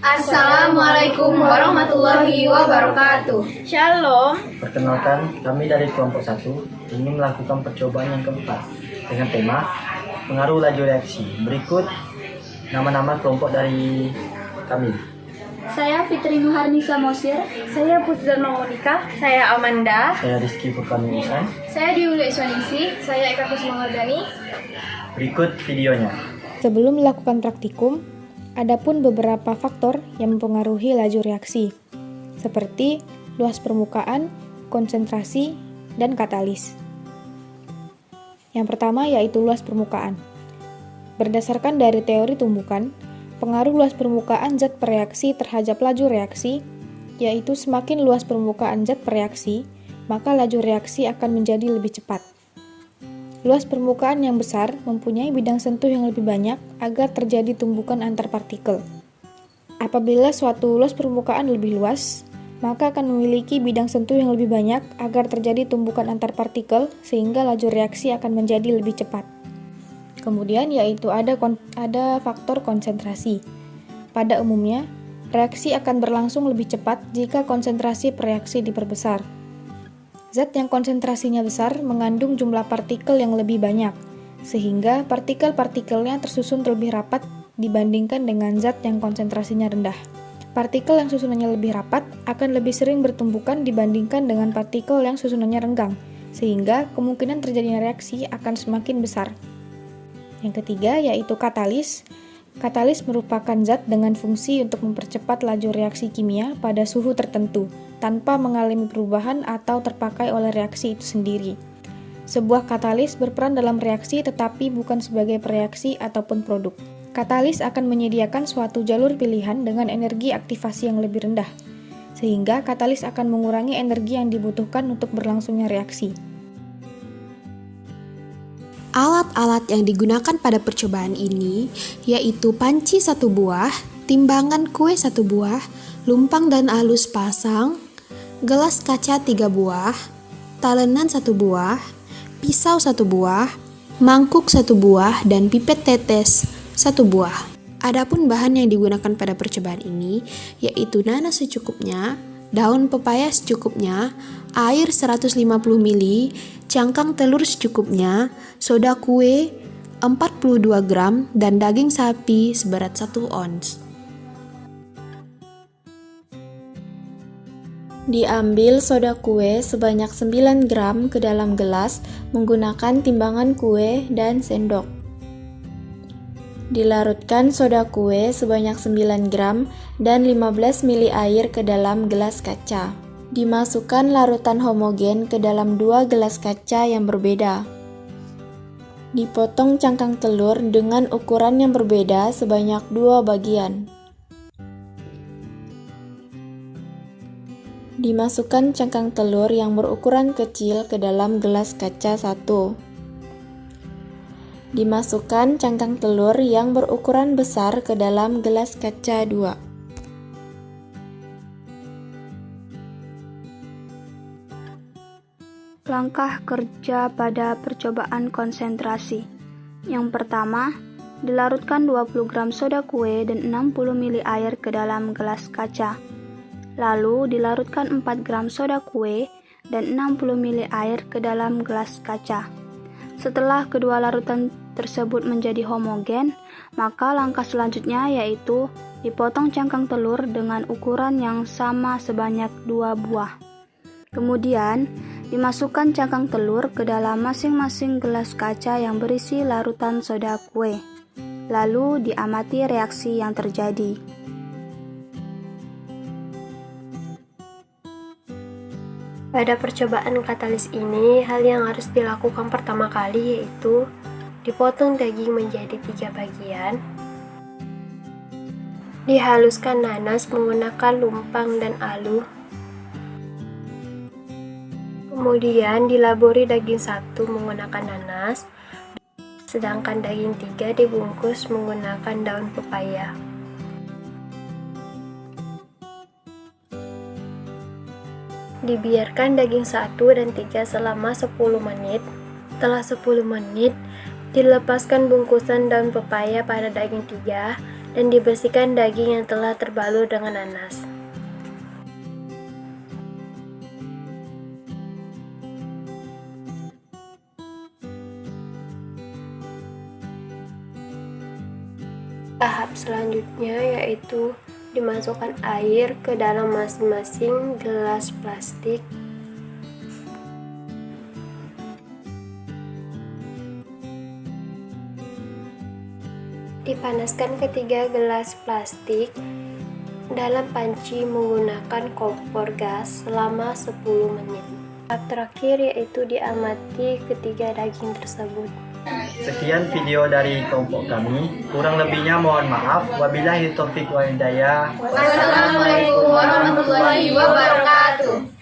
Assalamualaikum warahmatullahi wabarakatuh. Shalom. Perkenalkan, kami dari kelompok 1 ingin melakukan percobaan yang keempat dengan tema pengaruh laju reaksi. Berikut nama-nama kelompok dari kami. Saya Fitri Nuharnisa Mosir. Saya Pusdana Monika. Saya Amanda. Saya Rizky Furkani Ihsan. Saya Diuli Iswaningsi. Saya Eka Kusmawardani. Berikut videonya. Sebelum melakukan praktikum, ada pun beberapa faktor yang mempengaruhi laju reaksi, seperti luas permukaan, konsentrasi, dan katalis. Yang pertama yaitu luas permukaan. Berdasarkan dari teori tumbukan, pengaruh luas permukaan zat bereaksi terhadap laju reaksi, yaitu semakin luas permukaan zat bereaksi, maka laju reaksi akan menjadi lebih cepat. Luas permukaan yang besar mempunyai bidang sentuh yang lebih banyak agar terjadi tumbukan antar partikel. Apabila suatu luas permukaan lebih luas, maka akan memiliki bidang sentuh yang lebih banyak agar terjadi tumbukan antar partikel sehingga laju reaksi akan menjadi lebih cepat. Kemudian yaitu ada faktor konsentrasi. Pada umumnya, reaksi akan berlangsung lebih cepat jika konsentrasi reaksi diperbesar. Zat yang konsentrasinya besar mengandung jumlah partikel yang lebih banyak, sehingga partikel-partikelnya tersusun lebih rapat dibandingkan dengan zat yang konsentrasinya rendah. Partikel yang susunannya lebih rapat akan lebih sering bertumbukan dibandingkan dengan partikel yang susunannya renggang, sehingga kemungkinan terjadinya reaksi akan semakin besar. Yang ketiga yaitu katalis. Katalis merupakan zat dengan fungsi untuk mempercepat laju reaksi kimia pada suhu tertentu, tanpa mengalami perubahan atau terpakai oleh reaksi itu sendiri. Sebuah katalis berperan dalam reaksi tetapi bukan sebagai pereaksi ataupun produk. Katalis akan menyediakan suatu jalur pilihan dengan energi aktivasi yang lebih rendah, sehingga katalis akan mengurangi energi yang dibutuhkan untuk berlangsungnya reaksi. Alat-alat yang digunakan pada percobaan ini yaitu panci 1 buah, timbangan kue 1 buah, lumpang dan alus pasang, gelas kaca 3 buah, talenan 1 buah, pisau 1 buah, mangkuk 1 buah, dan pipet tetes 1 buah. Adapun bahan yang digunakan pada percobaan ini yaitu nanas secukupnya, daun pepaya secukupnya, air 150 ml, cangkang telur secukupnya, soda kue 42 gram, dan daging sapi seberat 1 ons. Diambil soda kue sebanyak 9 gram ke dalam gelas menggunakan timbangan kue dan sendok. Dilarutkan soda kue sebanyak 9 gram dan 15 ml air ke dalam gelas kaca. Dimasukkan larutan homogen ke dalam 2 gelas kaca yang berbeda. Dipotong cangkang telur dengan ukuran yang berbeda sebanyak 2 bagian. Dimasukkan cangkang telur yang berukuran kecil ke dalam gelas kaca 1. Dimasukkan cangkang telur yang berukuran besar ke dalam gelas kaca 2. Langkah kerja pada percobaan konsentrasi. Yang pertama, dilarutkan 20 gram soda kue dan 60 ml air ke dalam gelas kaca. Lalu dilarutkan 4 gram soda kue dan 60 ml air ke dalam gelas kaca. Setelah kedua larutan tersebut menjadi homogen, maka langkah selanjutnya yaitu dipotong cangkang telur dengan ukuran yang sama sebanyak 2 buah. Kemudian, dimasukkan cangkang telur ke dalam masing-masing gelas kaca yang berisi larutan soda kue. Lalu diamati reaksi yang terjadi. Pada percobaan katalis ini, hal yang harus dilakukan pertama kali yaitu dipotong daging menjadi 3 bagian, dihaluskan nanas menggunakan lumpang dan alu, kemudian dilaburi daging 1 menggunakan nanas, sedangkan daging 3 dibungkus menggunakan daun pepaya. Dibiarkan daging 1 dan 3 selama 10 menit. Setelah 10 menit, dilepaskan bungkusan daun pepaya pada daging 3 dan dibersihkan daging yang telah terbalur dengan nanas. Tahap selanjutnya yaitu dimasukkan air ke dalam masing-masing gelas plastik. Dipanaskan ketiga gelas plastik dalam panci menggunakan kompor gas selama 10 menit. Tahap terakhir yaitu diamati ketiga daging tersebut. Sekian video dari kelompok kami. Kurang lebihnya mohon maaf. Wabillahi taufiq wal hidayah. Wassalamualaikum warahmatullahi wabarakatuh.